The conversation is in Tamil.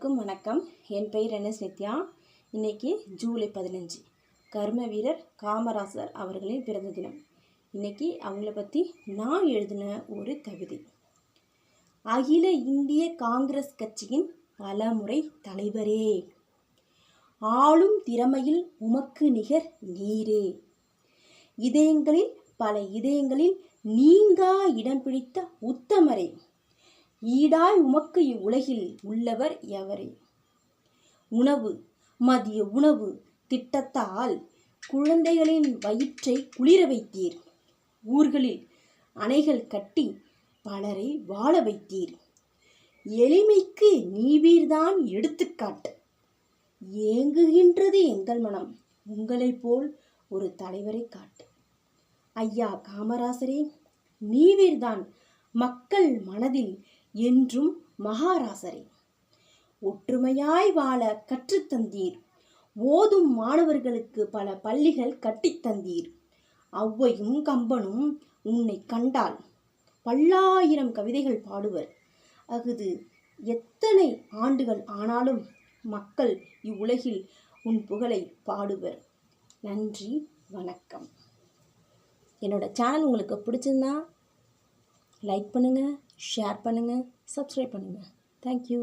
எல்லோருக்கும் வணக்கம். என் பெயர் நித்யா. இன்னைக்கு ஜூலை 15 கர்ம வீரர் காமராசர் அவர்களின் பிறந்த தினம். இன்னைக்கு அவங்கள பற்றி நான் எழுதின ஒரு கவிதை. அகில இந்திய காங்கிரஸ் கட்சியின் பலமுறை தலைவரே, ஆளும் திறமையில் உமக்கு நிகர் நீரே, இதயங்களில் பல இதயங்களில் நீங்கா இடம் பிடித்த உத்தமரே, ஈடாய் உமக்கு இவ்வுலகில் உள்ளவர் எவரே. உணவு மதிய உணவு திட்டத்தால் குழந்தைகளின் வயிற்றை குளிர வைத்தீர். ஊர்களில் அணைகள் கட்டி பலரை வாழ வைத்தீர். எளிமைக்கு நீவீர்தான் எடுத்துக்காட்டு. ஏங்குகின்றது எங்கள் மனம், உங்களைப் போல் ஒரு தலைவரை காட்டு. ஐயா காமராசரே, நீவீர்தான் மக்கள் மனதில் என்றும் மகாராசரே. ஒற்றுமையாய் வாழ கற்றுத்தந்தீர். ஓதும் மாணவர்களுக்கு பல பள்ளிகள் கட்டித்தந்தீர். ஔவையும் கம்பனும் உன்னை கண்டால் பல்லாயிரம் கவிதைகள் பாடுவர். அஃது எத்தனை ஆண்டுகள் ஆனாலும் மக்கள் இவ்வுலகில் உன் புகழை பாடுவர். நன்றி, வணக்கம். என்னோட சேனல் உங்களுக்கு பிடிச்சிருந்தா லைக் பண்ணுங்கள், ஷேர் பண்ணுங்கள், சப்ஸ்கிரைப் பண்ணுங்கள். தேங்க்யூ.